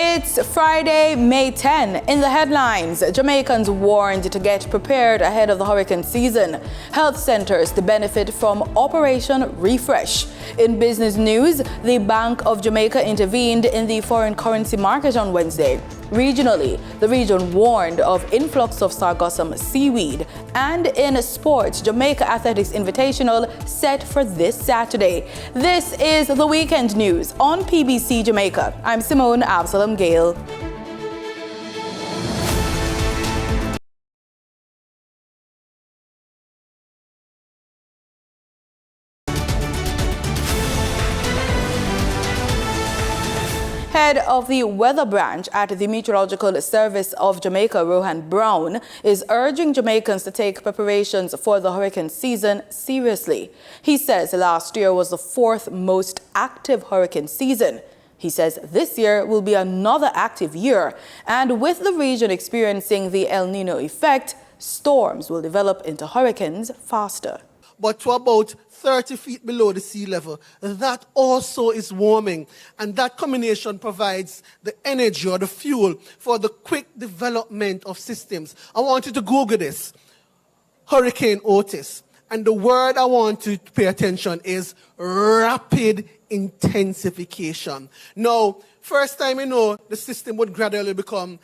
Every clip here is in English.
It's Friday, May 10. In the headlines, Jamaicans warned to get prepared ahead of the hurricane season. Health centers to benefit from Operation Refresh. In business news, the Bank of Jamaica intervened in the foreign currency market on Wednesday. Regionally, the region warned of influx of sargassum seaweed. And in sports, Jamaica Athletics Invitational set for this Saturday. This is the weekend news on PBC Jamaica. I'm Simone Absalom Gale. Head of the weather branch at the Meteorological Service of Jamaica, Rohan Brown, is urging Jamaicans to take preparations for the hurricane season seriously. He says last year was the fourth most active hurricane season. He says this year will be another active year, and with the region experiencing the El Nino effect, storms will develop into hurricanes faster. But to about 30 feet below the sea level, that also is warming. And that combination provides the energy or the fuel for the quick development of systems. I want you to Google this, Hurricane Otis. And the word I want you to pay attention is rapid intensification. Now, first time the system would gradually become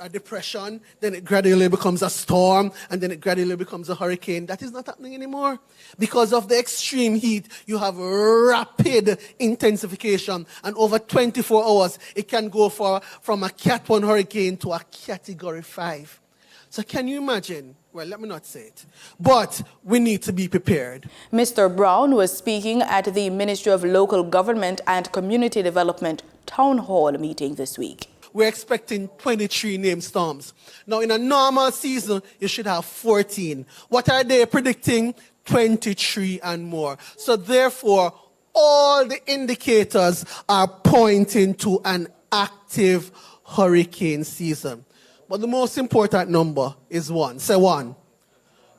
a depression, then it gradually becomes a storm, and then it gradually becomes a hurricane. That is not happening anymore. Because of the extreme heat, you have rapid intensification, and over 24 hours, it can go from a Cat 1 hurricane to a Category 5. So can you imagine? Well, let me not say it, but we need to be prepared. Mr. Brown was speaking at the Ministry of Local Government and Community Development Town Hall meeting this week. We're expecting 23 named storms. Now, in a normal season, you should have 14. What are they predicting? 23 and more. So therefore, all the indicators are pointing to an active hurricane season. But the most important number is 1. Say 1.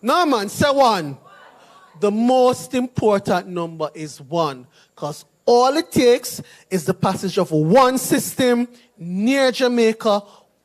No, man, say 1. The most important number is 1. Because all it takes is the passage of one system near Jamaica,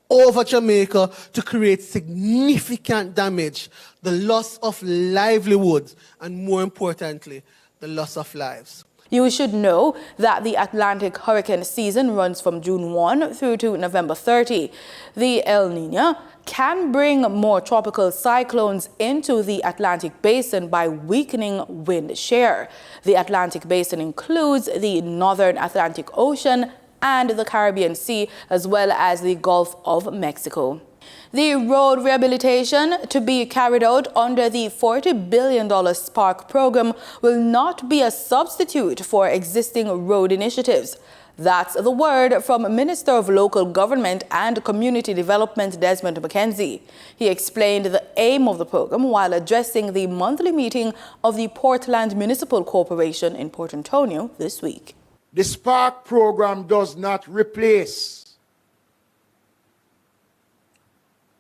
over Jamaica, to create significant damage, the loss of livelihoods, and more importantly, the loss of lives. You should know that the Atlantic hurricane season runs from June 1 through to November 30. The El Nino can bring more tropical cyclones into the Atlantic basin by weakening wind shear. The Atlantic basin includes the northern Atlantic Ocean and the Caribbean Sea, as well as the Gulf of Mexico. The road rehabilitation to be carried out under the $40 billion Spark program will not be a substitute for existing road initiatives. That's the word from Minister of Local Government and Community Development Desmond McKenzie. He explained the aim of the program while addressing the monthly meeting of the Portland Municipal Corporation in Port Antonio this week. The Spark program does not replace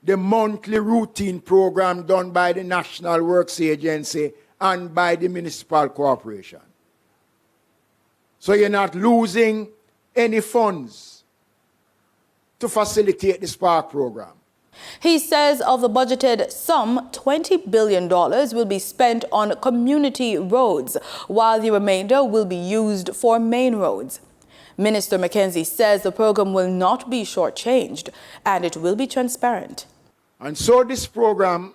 the monthly routine program done by the National Works Agency and by the Municipal Corporation. So you're not losing any funds to facilitate the Spark program. He says of the budgeted sum, $20 billion will be spent on community roads, while the remainder will be used for main roads. Minister McKenzie says the program will not be shortchanged and it will be transparent. And so this program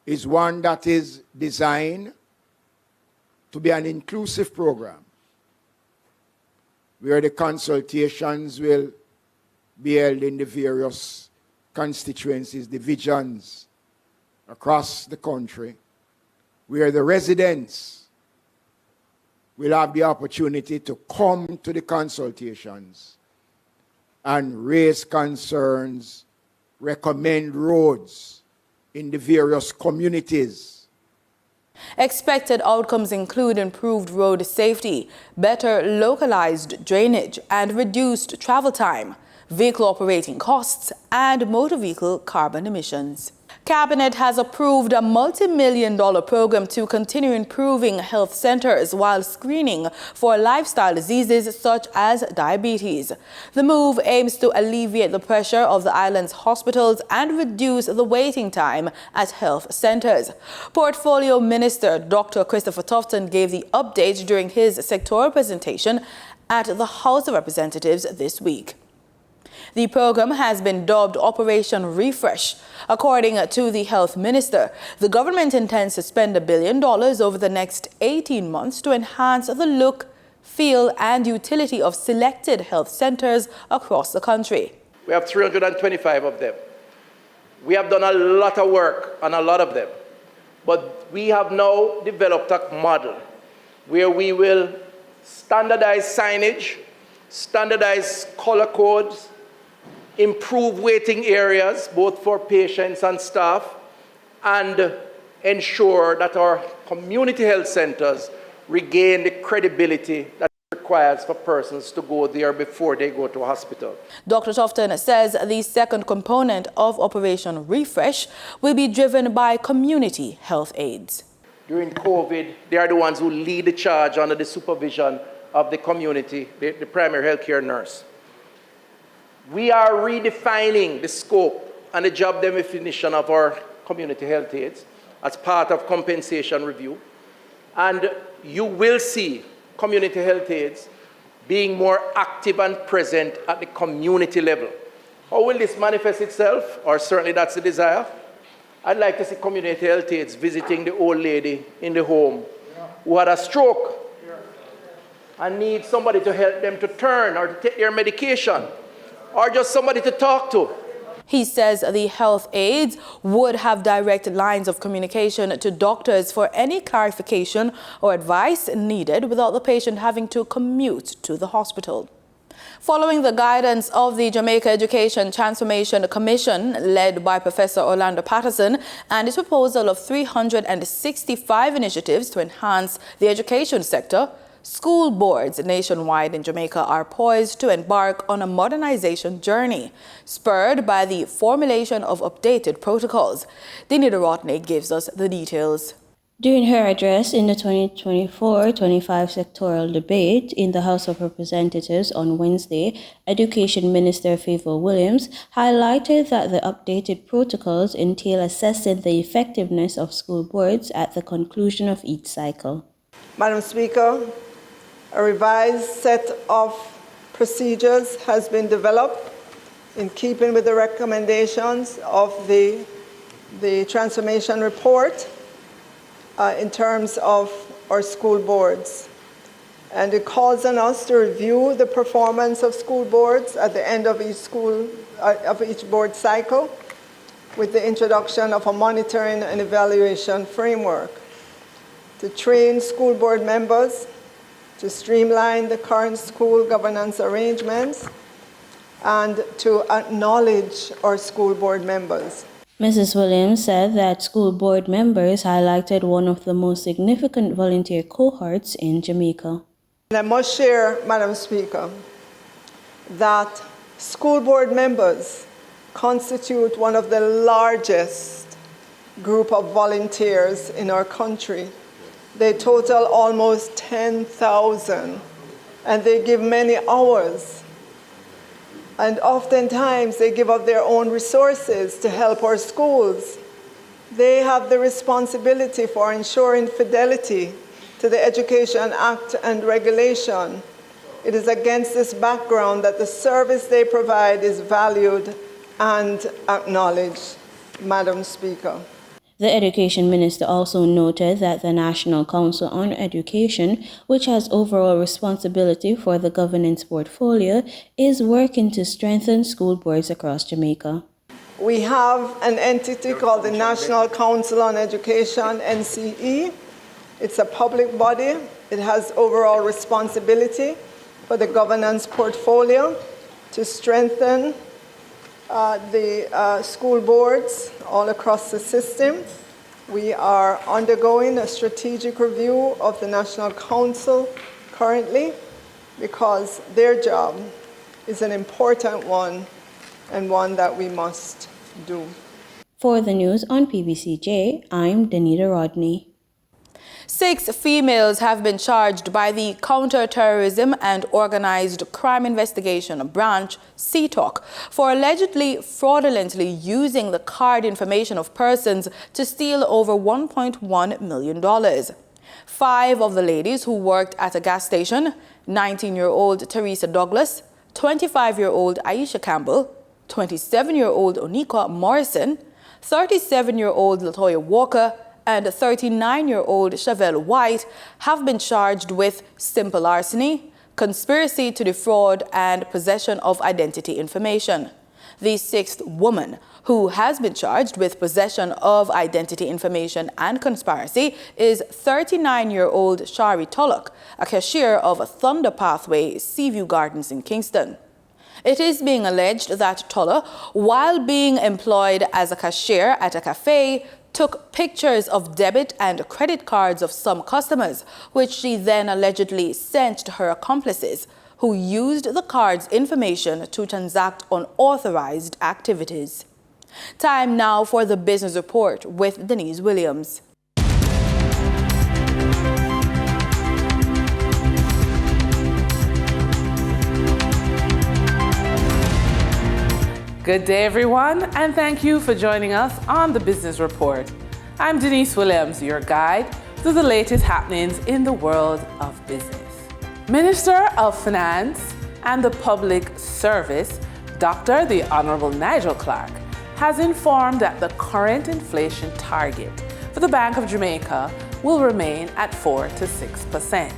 is one that is designed to be an inclusive program where the consultations will be held in the various constituencies, divisions across the country, where the residents will have the opportunity to come to the consultations and raise concerns, recommend roads in the various communities. Expected outcomes include improved road safety, better localized drainage, and reduced travel time, vehicle operating costs, and motor vehicle carbon emissions. Cabinet has approved a multi-million-dollar program to continue improving health centers while screening for lifestyle diseases such as diabetes. The move aims to alleviate the pressure of the island's hospitals and reduce the waiting time at health centers. Portfolio Minister Dr. Christopher Tufton gave the update during his sectoral presentation at the House of Representatives this week. The program has been dubbed Operation Refresh. According to the Health Minister, the government intends to spend $1 billion over the next 18 months to enhance the look, feel and utility of selected health centers across the country. We have 325 of them. We have done a lot of work on a lot of them, but we have now developed a model where we will standardize signage, standardize color codes, improve waiting areas, both for patients and staff, and ensure that our community health centers regain the credibility that it requires for persons to go there before they go to a hospital. Dr. Tufton says the second component of Operation Refresh will be driven by community health aides. During COVID, they are the ones who lead the charge under the supervision of the community, the primary health care nurse. We are redefining the scope and the job definition of our community health aides as part of compensation review. And you will see community health aides being more active and present at the community level. How will this manifest itself? Or certainly that's the desire. I'd like to see community health aides visiting the old lady in the home who had a stroke and need somebody to help them to turn or to take their medication, or just somebody to talk to. He says the health aides would have direct lines of communication to doctors for any clarification or advice needed without the patient having to commute to the hospital. Following the guidance of the Jamaica Education Transformation Commission, led by Professor Orlando Patterson, and its proposal of 365 initiatives to enhance the education sector, school boards nationwide in Jamaica are poised to embark on a modernization journey, spurred by the formulation of updated protocols. Dinida Rotney gives us the details. During her address in the 2024-25 sectoral debate in the House of Representatives on Wednesday, Education Minister Favor Williams highlighted that the updated protocols entail assessing the effectiveness of school boards at the conclusion of each cycle. Madam Speaker, a revised set of procedures has been developed in keeping with the recommendations of the transformation report in terms of our school boards. And it calls on us to review the performance of school boards at the end of each board cycle with the introduction of a monitoring and evaluation framework to train school board members, to streamline the current school governance arrangements, and to acknowledge our school board members. Mrs. Williams said that school board members highlighted one of the most significant volunteer cohorts in Jamaica. And I must share, Madam Speaker, that school board members constitute one of the largest group of volunteers in our country. They total almost 10,000, and they give many hours. And oftentimes they give up their own resources to help our schools. They have the responsibility for ensuring fidelity to the Education Act and regulation. It is against this background that the service they provide is valued and acknowledged, Madam Speaker. The Education Minister also noted that the National Council on Education, which has overall responsibility for the governance portfolio, is working to strengthen school boards across Jamaica. We have an entity called the National Council on Education, NCE. It's a public body. It has overall responsibility for the governance portfolio to strengthen the school boards all across the system. We are undergoing a strategic review of the National Council currently because their job is an important one and one that we must do. For the news on PBCJ, I'm Danita Rodney. 6 females have been charged by the Counter-Terrorism and Organized Crime Investigation Branch, CTOC, for allegedly fraudulently using the card information of persons to steal over $1.1 million. 5 of the ladies who worked at a gas station, 19-year-old Teresa Douglas, 25-year-old Aisha Campbell, 27-year-old Onika Morrison, 37-year-old Latoya Walker, and 39-year-old Chevelle White have been charged with simple larceny, conspiracy to defraud, and possession of identity information. The 6th woman who has been charged with possession of identity information and conspiracy is 39-year-old Shari Tulloch, a cashier of Thunder Pathway Seaview Gardens in Kingston. It is being alleged that Tulloch, while being employed as a cashier at a cafe, took pictures of debit and credit cards of some customers, which she then allegedly sent to her accomplices, who used the card's information to transact unauthorized activities. Time now for the Business Report with Denise Williams. Good day, everyone, and thank you for joining us on the Business Report. I'm Denise Williams, your guide to the latest happenings in the world of business. Minister of Finance and the Public Service, Dr. the Honorable Nigel Clarke, has informed that the current inflation target for the Bank of Jamaica will remain at 4 to 6%.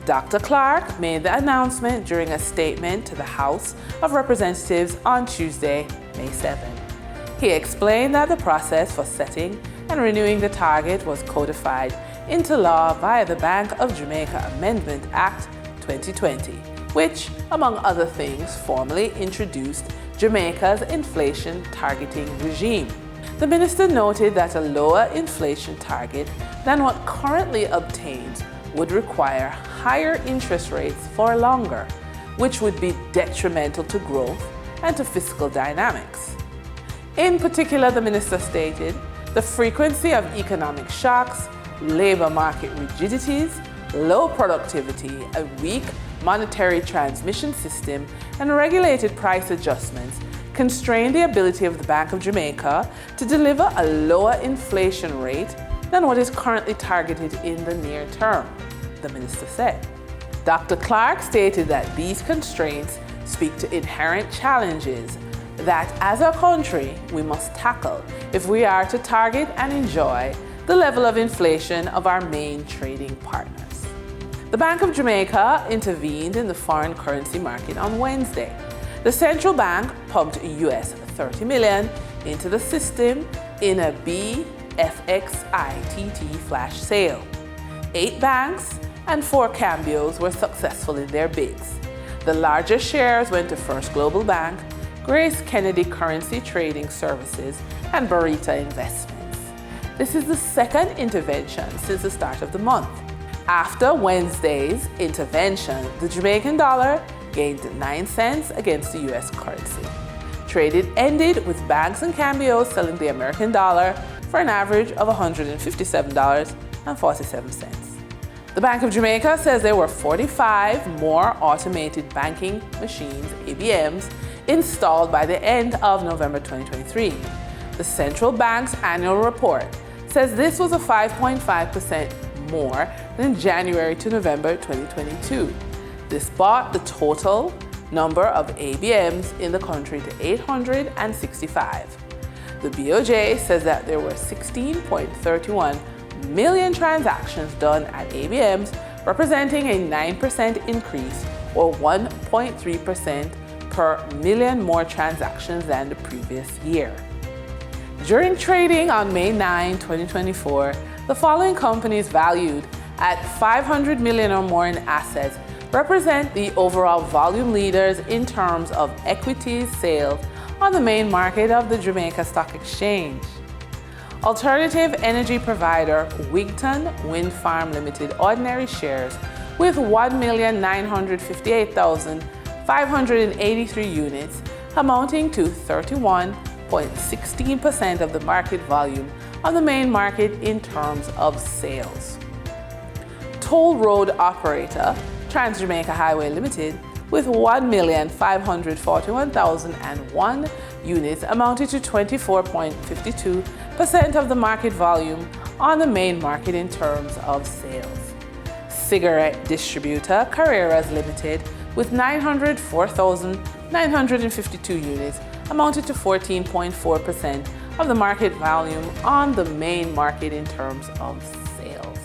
Dr. Clarke made the announcement during a statement to the House of Representatives on Tuesday, May 7. He explained that the process for setting and renewing the target was codified into law via the Bank of Jamaica Amendment Act 2020, which, among other things, formally introduced Jamaica's inflation targeting regime. The minister noted that a lower inflation target than what currently obtained would require higher interest rates for longer, which would be detrimental to growth and to fiscal dynamics. In particular, the minister stated, the frequency of economic shocks, labor market rigidities, low productivity, a weak monetary transmission system, and regulated price adjustments constrain the ability of the Bank of Jamaica to deliver a lower inflation rate than what is currently targeted in the near term, the minister said. Dr. Clarke stated that these constraints speak to inherent challenges that, as a country, we must tackle if we are to target and enjoy the level of inflation of our main trading partners. The Bank of Jamaica intervened in the foreign currency market on Wednesday. The central bank pumped US $30 million into the system in a BFXITT flash sale. 8 banks and 4 cambios were successful in their bids. The largest shares went to First Global Bank, Grace Kennedy Currency Trading Services, and Barita Investments. This is the second intervention since the start of the month. After Wednesday's intervention, the Jamaican dollar gained 9 cents against the US currency. Trade ended with banks and cambios selling the American dollar for an average of $157.47. The Bank of Jamaica says there were 45 more automated banking machines, ABMs, installed by the end of November 2023. The central bank's annual report says this was a 5.5% more than January to November 2022. This brought the total number of ABMs in the country to 865. The BOJ says that there were 16.31 million transactions done at ABMs, representing a 9% increase or 1.3% per million more transactions than the previous year. During trading on May 9, 2024, the following companies valued at $500 million or more in assets represent the overall volume leaders in terms of equities sales on the main market of the Jamaica Stock Exchange. Alternative energy provider Wigton Wind Farm Limited ordinary shares with 1,958,583 units amounting to $31.07 9.16% of the market volume on the main market in terms of sales. Toll road operator Trans-Jamaica Highway Limited, with 1,541,001 units, amounted to 24.52% of the market volume on the main market in terms of sales. Cigarette distributor Carreras Limited, with 904,952 units, amounted to 14.4% of the market volume on the main market in terms of sales.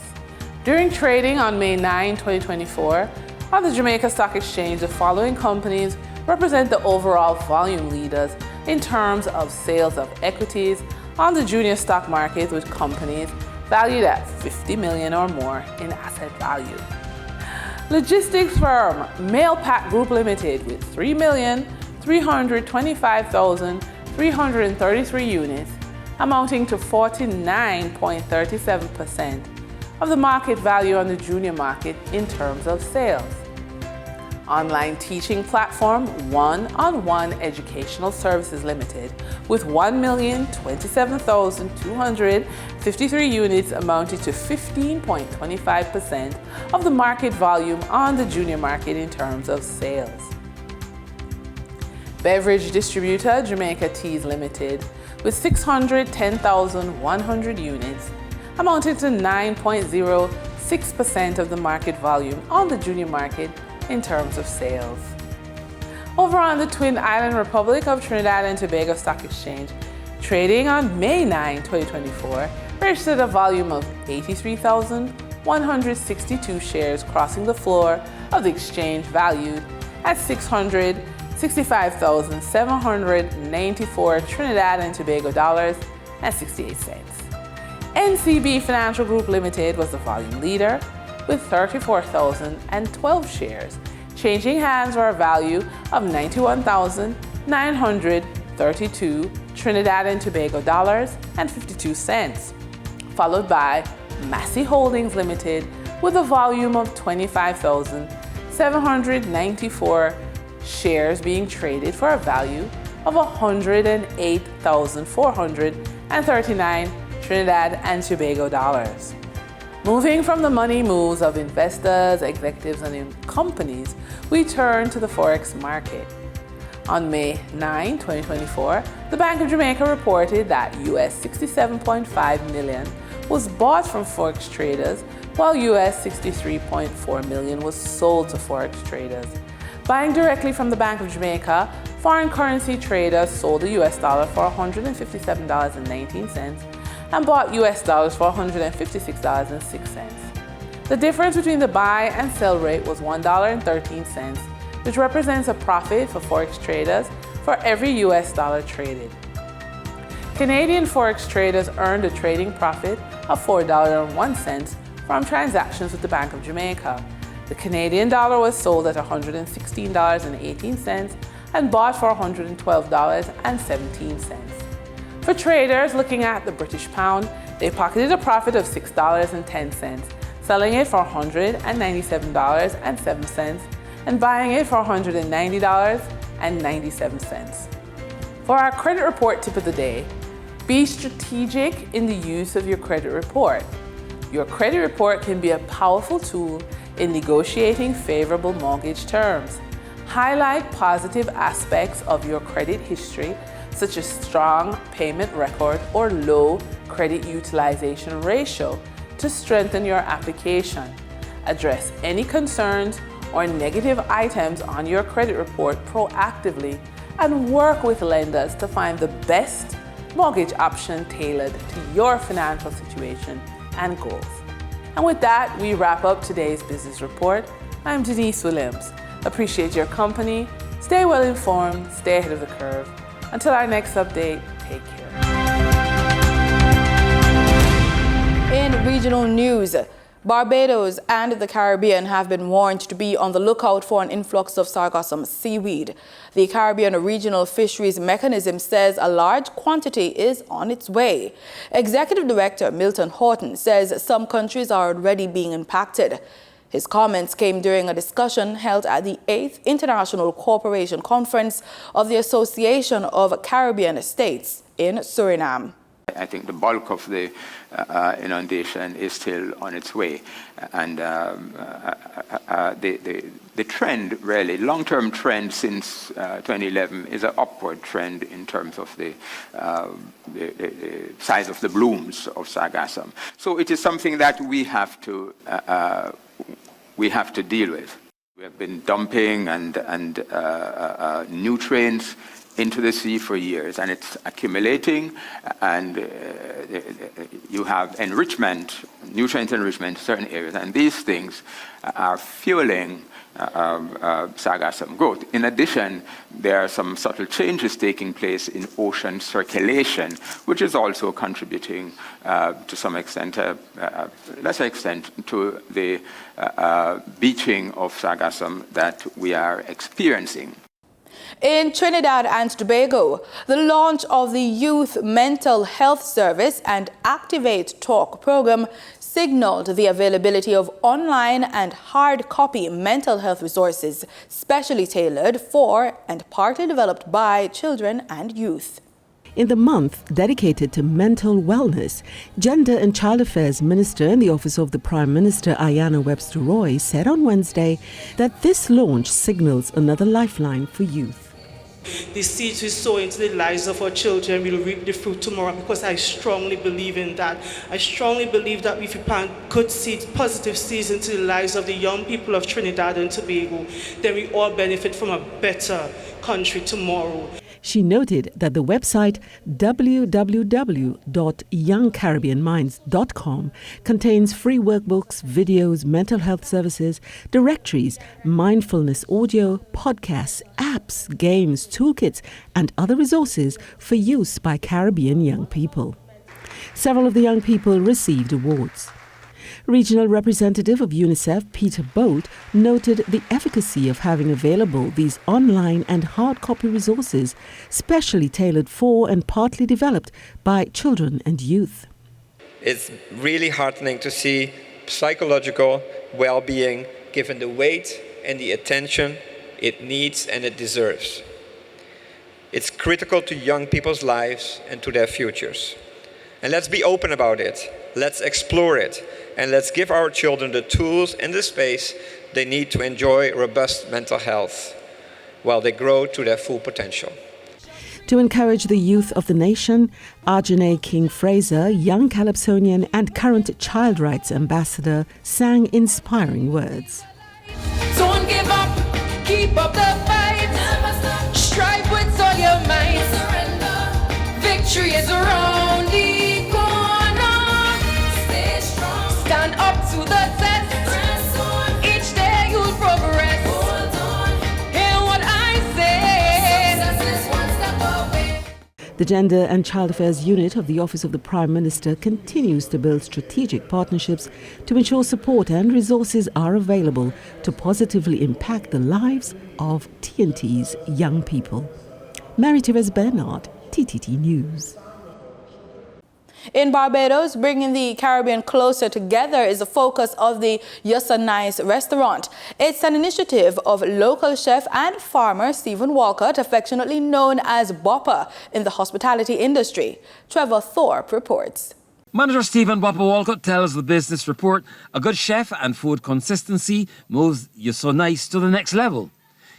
During trading on May 9, 2024, on the Jamaica Stock Exchange, the following companies represent the overall volume leaders in terms of sales of equities on the junior stock market, with companies valued at $50 million or more in asset value. Logistics firm Mailpack Group Limited, with 3,325,333 units, amounting to 49.37% of the market value on the junior market in terms of sales. Online teaching platform One-on-One Educational Services Limited, with 1,027,253 units, amounted to 15.25% of the market volume on the junior market in terms of sales. Beverage distributor Jamaica Teas Limited, with 610,100 units, amounted to 9.06% of the market volume on the junior market in terms of sales. Over on the Twin Island Republic of Trinidad and Tobago Stock Exchange, trading on May 9, 2024, registered a volume of 83,162 shares, crossing the floor of the exchange valued at $665,794 Trinidad and Tobago dollars and 68 cents. NCB Financial Group Limited was the volume leader, with 34,012 shares, changing hands for a value of 91,932 Trinidad and Tobago dollars and 52 cents, followed by Massey Holdings Limited, with a volume of 25,794 shares being traded for a value of 108,439 Trinidad and Tobago dollars. Moving from the money moves of investors, executives, and companies, we turn to the Forex market. On May 9, 2024, the Bank of Jamaica reported that US $67.5 million was bought from Forex traders, while US $63.4 million was sold to Forex traders. Buying directly from the Bank of Jamaica, foreign currency traders sold the US dollar for $157.19 and bought US dollars for $156.06. The difference between the buy and sell rate was $1.13, which represents a profit for Forex traders for every US dollar traded. Canadian Forex traders earned a trading profit of $4.01 from transactions with the Bank of Jamaica. The Canadian dollar was sold at $116.18 and bought for $112.17. For traders looking at the British pound, they pocketed a profit of $6.10, selling it for $197.07 and buying it for $190.97. For our credit report tip of the day, be strategic in the use of your credit report. Your credit report can be a powerful tool in negotiating favorable mortgage terms. Highlight positive aspects of your credit history, such as strong payment record or low credit utilization ratio, to strengthen your application. Address any concerns or negative items on your credit report proactively and work with lenders to find the best mortgage option tailored to your financial situation and goals. And with that, we wrap up today's business report. I'm Denise Williams. Appreciate your company. Stay well informed, stay ahead of the curve. Until our next update, take care. In regional news, Barbados and the Caribbean have been warned to be on the lookout for an influx of sargassum seaweed. The Caribbean Regional Fisheries Mechanism says a large quantity is on its way. Executive Director Milton Horton says some countries are already being impacted. His comments came during a discussion held at the 8th International Cooperation Conference of the Association of Caribbean States in Suriname. I think the bulk of the inundation is still on its way, and the trend, really, long-term trend since 2011 is an upward trend in terms of the size of the blooms of sargassum. So it is something that we have to deal with. We have been dumping and nutrients into the sea for years, and it's accumulating, and you have enrichment, nutrient enrichment in certain areas, and these things are fueling sargassum growth. In addition, there are some subtle changes taking place in ocean circulation, which is also contributing to some extent, lesser extent, to the beaching of sargassum that we are experiencing. In Trinidad and Tobago, the launch of the Youth Mental Health Service and Activate Talk program signaled the availability of online and hard copy mental health resources specially tailored for and partly developed by children and youth. In the month dedicated to mental wellness, Gender and Child Affairs Minister in the Office of the Prime Minister, Ayanna Webster Roy, said on Wednesday that this launch signals another lifeline for youth. The seeds we sow into the lives of our children will reap the fruit tomorrow, because I strongly believe in that. I strongly believe that if we plant good seeds, positive seeds into the lives of the young people of Trinidad and Tobago, then we all benefit from a better country tomorrow. She noted that the website www.youngcaribbeanminds.com contains free workbooks, videos, mental health services, directories, mindfulness audio, podcasts, apps, games, toolkits, and other resources for use by Caribbean young people. Several of the young people received awards. Regional representative of UNICEF, Peter Bolt, noted the efficacy of having available these online and hard copy resources, specially tailored for and partly developed by children and youth. It's really heartening to see psychological well-being given the weight and the attention it needs and it deserves. It's critical to young people's lives and to their futures. And let's be open about it. Let's explore it. And let's give our children the tools and the space they need to enjoy robust mental health while they grow to their full potential. To encourage the youth of the nation, Arjane King-Fraser, young Calypsonian and current child rights ambassador, sang inspiring words. Don't give up, keep up the fight, strive with all your might, surrender, victory is around the corner, stay strong, stand up to the test, press on, each day you'll progress, hold on, hear what I say, success is one step away. The Gender and Child Affairs Unit of the Office of the Prime Minister continues to build strategic partnerships to ensure support and resources are available to positively impact the lives of TNT's young people. Mary-Therese Bernard, TTT News. In Barbados, bringing the Caribbean closer together is the focus of the Yussa Nice restaurant. It's an initiative of local chef and farmer Stephen Walcott, affectionately known as Bopper in the hospitality industry. Trevor Thorpe reports. Manager Stephen Bopper Walcott tells the Business Report a good chef and food consistency moves Yussa Nice to the next level.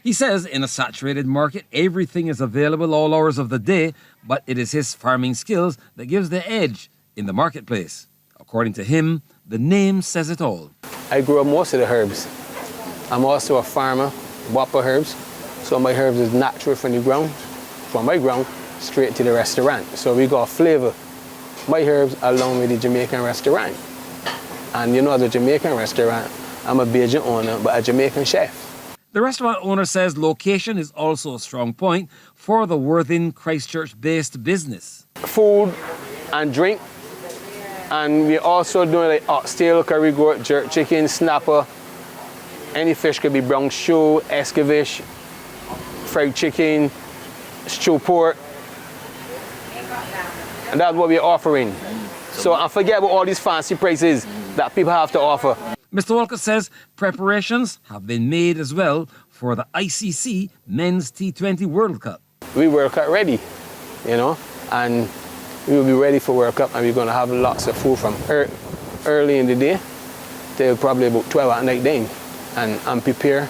He says in a saturated market, everything is available all hours of the day, but it is his farming skills that gives the edge in the marketplace. According to him, the name says it all. I grew up most of the herbs. I'm also a farmer, Bopper herbs, so my herbs is natural from the ground, from my ground, straight to the restaurant. So we got flavor. My herbs along with the Jamaican restaurant. And you know, the Jamaican restaurant, I'm a Bajan owner, but a Jamaican chef. The restaurant owner says location is also a strong point for the Worthing Christchurch-based business. Food and drink, and we're also doing like oxtail, curry goat, jerk chicken, snapper. Any fish could be brown stew, escabeche, fried chicken, stew pork. And that's what we're offering. So I forget about all these fancy prices that people have to offer. Mr. Walcott says preparations have been made as well for the ICC Men's T20 World Cup. We World Cup ready, and we will be ready for World Cup, and we're going to have lots of food from early in the day till probably about 12 at night then, and I'm prepared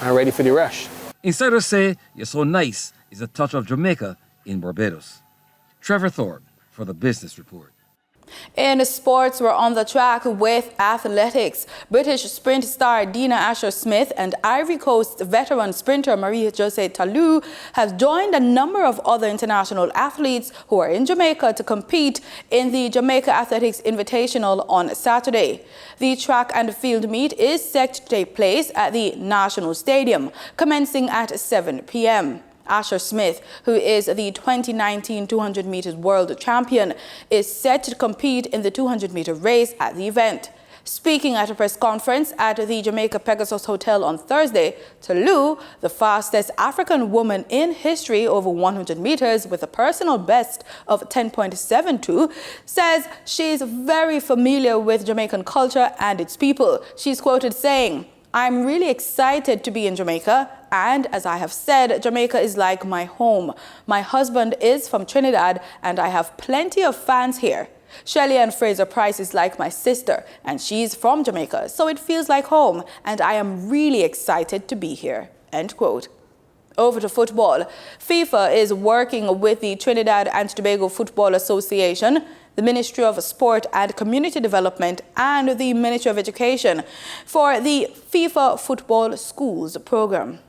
and ready for the rush. Insiders say You're So Nice is a touch of Jamaica in Barbados. Trevor Thorpe for the Business Report. In sports, we're on the track with athletics. British sprint star Dina Asher-Smith and Ivory Coast veteran sprinter Marie-José Talou have joined a number of other international athletes who are in Jamaica to compete in the Jamaica Athletics Invitational on Saturday. The track and field meet is set to take place at the National Stadium, commencing at 7 p.m. Asher-Smith, who is the 2019 200 meters world champion, is set to compete in the 200-meter race at the event. Speaking at a press conference at the Jamaica Pegasus Hotel on Thursday, Talou, the fastest African woman in history over 100 meters with a personal best of 10.72, says she's very familiar with Jamaican culture and its people. She's quoted saying, "I'm really excited to be in Jamaica, and as I have said, Jamaica is like my home. My husband is from Trinidad, and I have plenty of fans here. Shelley Ann Fraser Price is like my sister, and she's from Jamaica, so it feels like home, and I am really excited to be here." End quote. Over to football. FIFA is working with the Trinidad and Tobago Football Association, the Ministry of Sport and Community Development, and the Ministry of Education for the FIFA Football Schools program.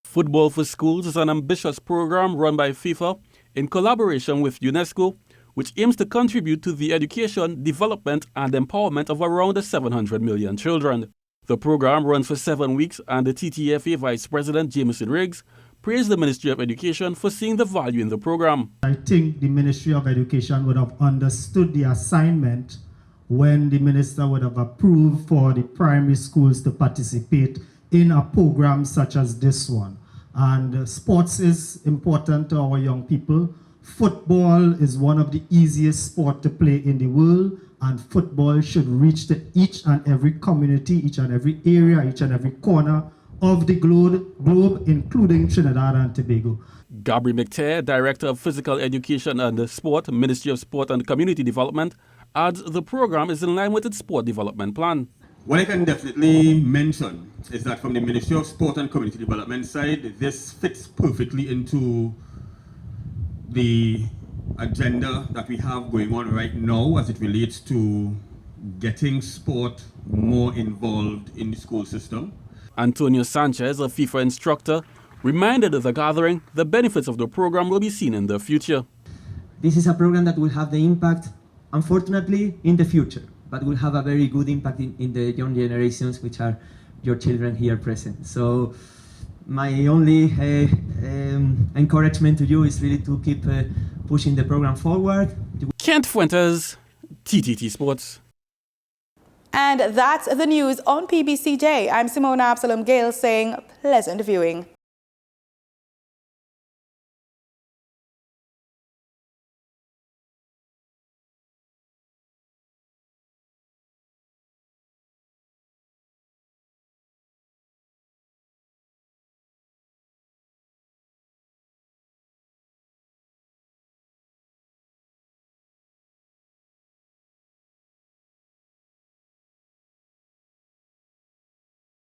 Football for Schools is an ambitious program run by FIFA in collaboration with UNESCO, which aims to contribute to the education, development, and empowerment of around 700 million children. The program runs for 7 weeks, and the TTFA Vice President Jameson Riggs praised the Ministry of Education for seeing the value in the program. I think the Ministry of Education would have understood the assignment when the minister would have approved for the primary schools to participate in a program such as this one. And sports is important to our young people. Football is one of the easiest sports to play in the world, and football should reach to each and every community, each and every area, each and every corner of the globe, including Trinidad and Tobago. Gabriel McTeer, Director of Physical Education and Sport, Ministry of Sport and Community Development, adds the program is in line with its sport development plan. What I can definitely mention is that from the Ministry of Sport and Community Development side, this fits perfectly into the agenda that we have going on right now as it relates to getting sport more involved in the school system. Antonio Sanchez, a FIFA instructor, reminded the gathering the benefits of the program will be seen in the future. This is a program that will have the impact, unfortunately, in the future, but will have a very good impact in the young generations, which are your children here present. So my only encouragement to you is really to keep pushing the program forward. Kent Fuentes, TTT Sports. And that's the news on PBCJ. I'm Simona Absalom Gale saying pleasant viewing.